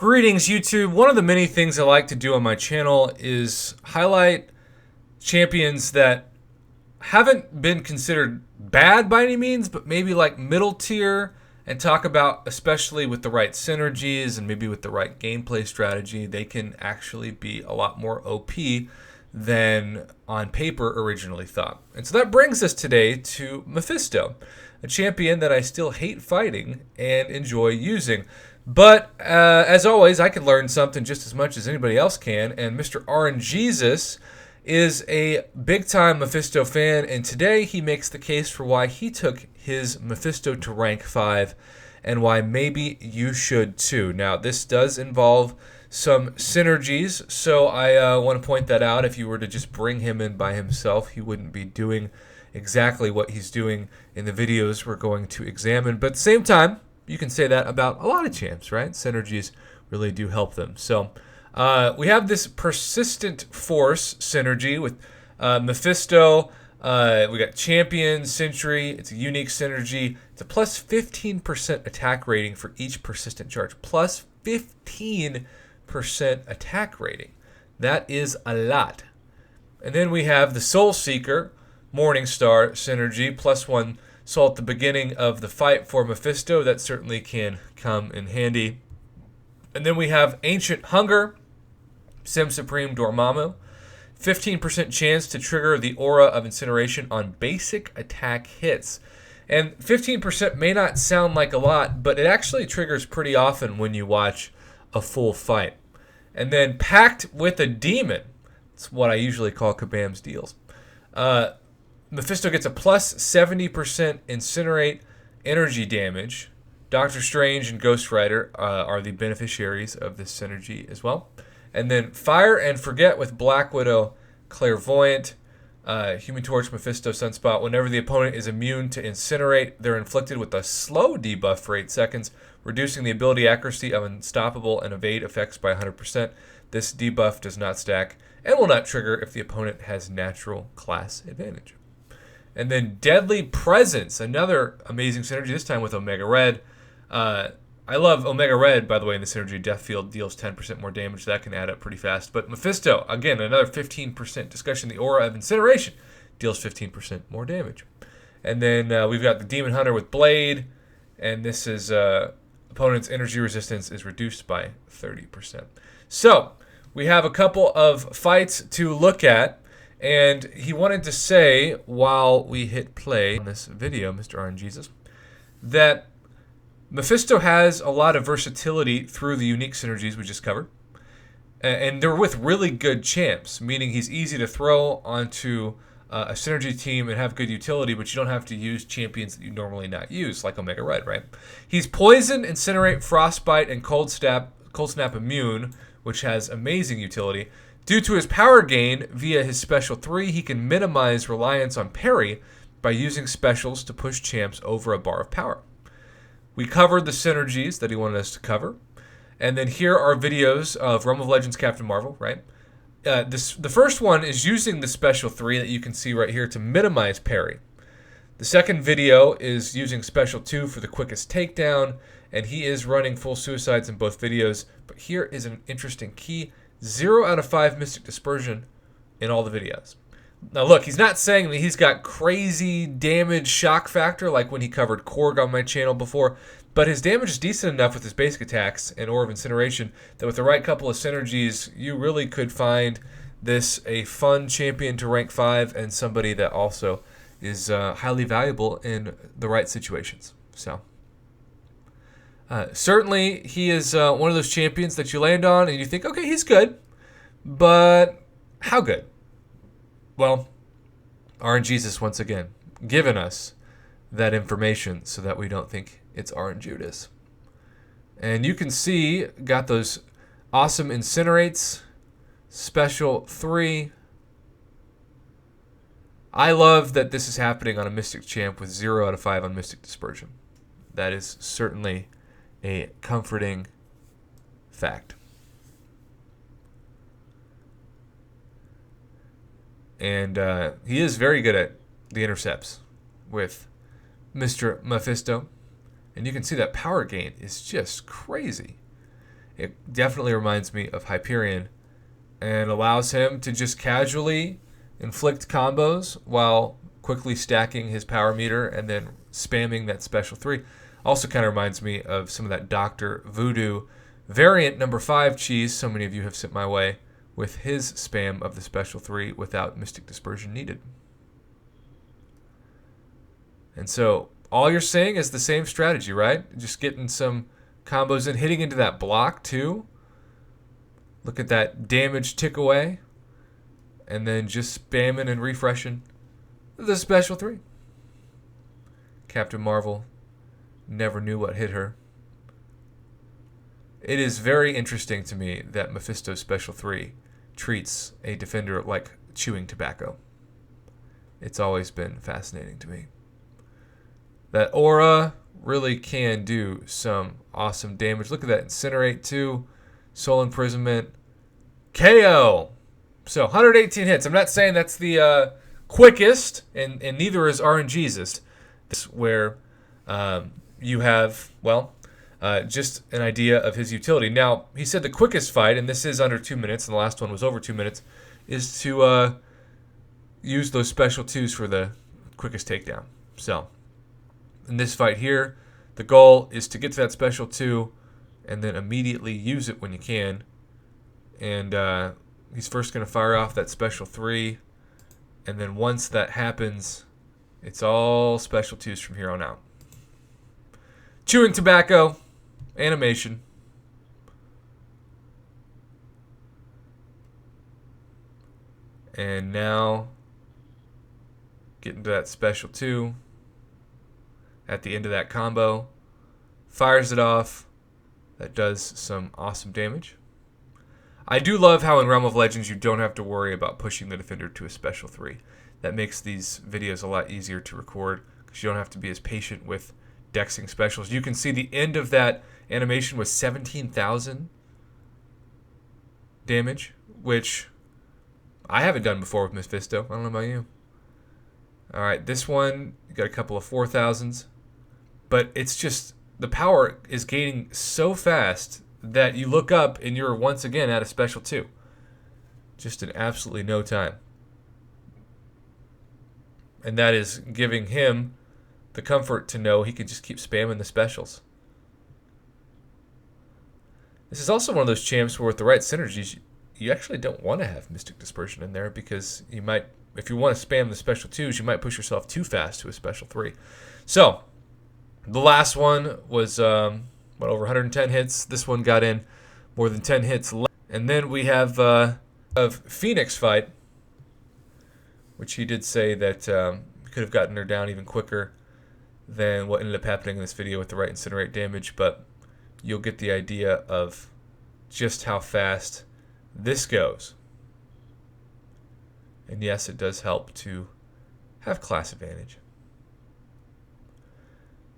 Greetings, YouTube. One of the many things I like to do on my channel is highlight champions that haven't been considered bad by any means, but maybe like middle tier, and talk about, especially with the right synergies and maybe with the right gameplay strategy, they can actually be a lot more OP than on paper originally thought. And so that brings us today to Mephisto, a champion that I still hate fighting and enjoy using. But as always, I can learn something just as much as anybody else can, and Mr. RNJesus is a big-time Mephisto fan, and today he makes the case for why he took his Mephisto to rank 5 and why maybe you should too. Now, this does involve some synergies, so I want to point that out. If you were to just bring him in by himself, he wouldn't be doing exactly what he's doing in the videos we're going to examine. But at the same time, you can say that about a lot of champs, right? Synergies really do help them. So we have this persistent force synergy with Mephisto. We got champion, sentry. It's a unique synergy. It's a plus 15% attack rating for each persistent charge. Plus 15% attack rating. That is a lot. And then we have the Soul Seeker, Morningstar synergy, plus 1 soul at the beginning of the fight for Mephisto. That certainly can come in handy. And then we have Ancient Hunger, Sim Supreme Dormammu. 15% chance to trigger the aura of incineration on basic attack hits. And 15% may not sound like a lot, but it actually triggers pretty often when you watch a full fight. And then Pact with a Demon. That's what I usually call Kabam's deals. Mephisto gets a plus 70% incinerate energy damage. Doctor Strange and Ghost Rider are the beneficiaries of this synergy as well. And then Fire and Forget with Black Widow, Clairvoyant, Human Torch, Mephisto, Sunspot. Whenever the opponent is immune to incinerate, they're inflicted with a slow debuff for 8 seconds, reducing the ability accuracy of Unstoppable and Evade effects by 100%. This debuff does not stack and will not trigger if the opponent has natural class advantage. And then Deadly Presence, another amazing synergy, this time with Omega Red. I love Omega Red, by the way, in the synergy. Death Field deals 10% more damage. That can add up pretty fast. But Mephisto, again, another 15% discussion. The Aura of Incineration deals 15% more damage. And then we've got the Demon Hunter with Blade. And this is opponent's energy resistance is reduced by 30%. So we have a couple of fights to look at. And he wanted to say, while we hit play on this video, Mr. RNJesus, that Mephisto has a lot of versatility through the unique synergies we just covered. And they're with really good champs, meaning he's easy to throw onto a synergy team and have good utility, but you don't have to use champions that you normally not use, like Omega Red, right? He's Poison, Incinerate, Frostbite, and Cold Snap immune, which has amazing utility. Due to his power gain via his special 3, he can minimize reliance on parry by using specials to push champs over a bar of power. We covered the synergies that he wanted us to cover. And then here are videos of Realm of Legends Captain Marvel, right? The first one is using the special 3 that you can see right here to minimize parry. The second video is using special 2 for the quickest takedown, and he is running full suicides in both videos. But here is an interesting key. 0 out of 5 Mystic Dispersion in all the videos. Now look, he's not saying that he's got crazy damage shock factor like when he covered Korg on my channel before, but his damage is decent enough with his basic attacks and Aura of Incineration that with the right couple of synergies, you really could find this a fun champion to rank 5 and somebody that also is highly valuable in the right situations. So certainly, he is one of those champions that you land on and you think, okay, he's good, but how good? Well, RNJesus, once again, giving us that information so that we don't think it's RNJesus. And you can see, got those awesome Incinerates, special 3. I love that this is happening on a Mystic champ with 0 out of 5 on Mystic Dispersion. That is certainly a comforting fact. And he is very good at the intercepts with Mr. Mephisto. And you can see that power gain is just crazy. It definitely reminds me of Hyperion and allows him to just casually inflict combos while quickly stacking his power meter and then spamming that special 3. Also kind of reminds me of some of that Dr. Voodoo variant number 5 cheese so many of you have sent my way with his spam of the special 3 without Mystic Dispersion needed. And so all you're saying is the same strategy, right? Just getting some combos in, hitting into that block too. Look at that damage tick away. And then just spamming and refreshing the special 3. Captain Marvel never knew what hit her. It is very interesting to me that Mephisto's special 3 treats a defender like chewing tobacco. It's always been fascinating to me. That aura really can do some awesome damage. Look at that. Incinerate 2, Soul Imprisonment, KO. So 118 hits. I'm not saying that's the quickest, and neither is RNJesus. This where you have, well, just an idea of his utility. Now, he said the quickest fight, and this is under 2 minutes, and the last one was over 2 minutes, is to use those special 2s for the quickest takedown. So, in this fight here, the goal is to get to that special 2 and then immediately use it when you can. And he's first going to fire off that special 3, and then once that happens, it's all special 2s from here on out. Chewing tobacco, animation. And now, getting to that special 2 at the end of that combo. Fires it off. That does some awesome damage. I do love how in Realm of Legends you don't have to worry about pushing the defender to a special 3. That makes these videos a lot easier to record because you don't have to be as patient with dexing specials. You can see the end of that animation was 17,000 damage, which I haven't done before with Mephisto. I don't know about you. Alright, this one, you got a couple of 4,000s. But it's just, the power is gaining so fast that you look up and you're once again at a special 2. Just in absolutely no time. And that is giving him the comfort to know he can just keep spamming the specials. This is also one of those champs where with the right synergies, you actually don't want to have Mystic Dispersion in there because you might, if you want to spam the special 2s, you might push yourself too fast to a special 3. So, the last one was over 110 hits. This one got in more than 10 hits. And then we have a Phoenix fight, which he did say that could have gotten her down even quicker than what ended up happening in this video with the right incinerate damage. But you'll get the idea of just how fast this goes. And yes, it does help to have class advantage.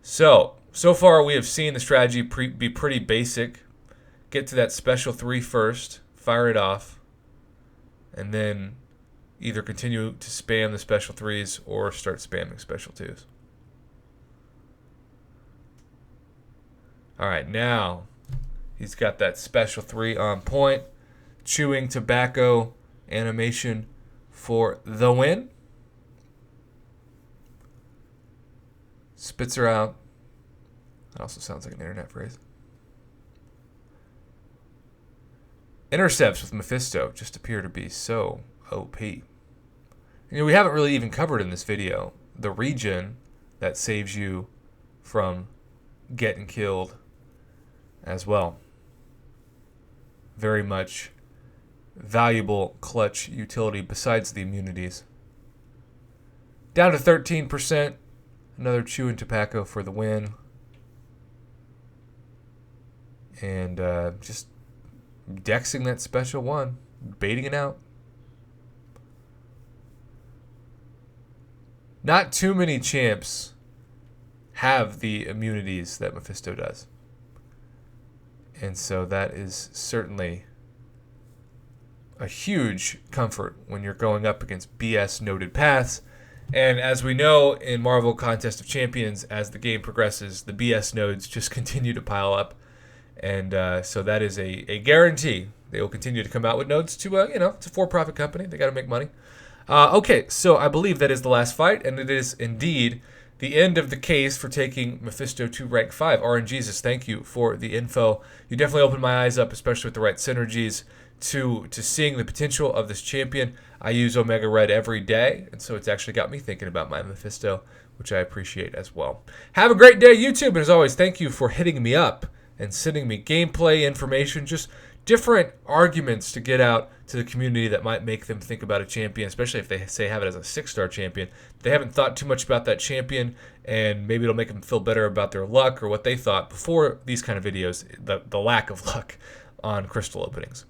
So far we have seen the strategy be pretty basic. Get to that special 3 first, fire it off, and then either continue to spam the special 3s or start spamming special 2s. Alright, now he's got that special 3 on point. Chewing tobacco animation for the win. Spits her out. That also sounds like an internet phrase. Intercepts with Mephisto just appear to be so OP. You know, we haven't really even covered in this video the regen that saves you from getting killed as well. Very much valuable clutch utility besides the immunities. Down to 13%. Another chewing tobacco for the win. And just dexing that special 1. Baiting it out. Not too many champs have the immunities that Mephisto does. And so that is certainly a huge comfort when you're going up against BS noted paths. And as we know in Marvel Contest of Champions, as the game progresses, the BS nodes just continue to pile up. And so that is a guarantee. They will continue to come out with notes to, it's a for-profit company. They got to make money. Okay, so I believe that is the last fight, and it is indeed the end of the case for taking Mephisto to rank 5. RNJesus, thank you for the info. You definitely opened my eyes up, especially with the right synergies, to seeing the potential of this champion. I use Omega Red every day, and so it's actually got me thinking about my Mephisto, which I appreciate as well. Have a great day, YouTube, and as always, thank you for hitting me up and sending me gameplay information, just different arguments to get out to the community that might make them think about a champion, especially if they say have it as a 6-star champion. They haven't thought too much about that champion, and maybe it'll make them feel better about their luck or what they thought before these kind of videos, the lack of luck on crystal openings.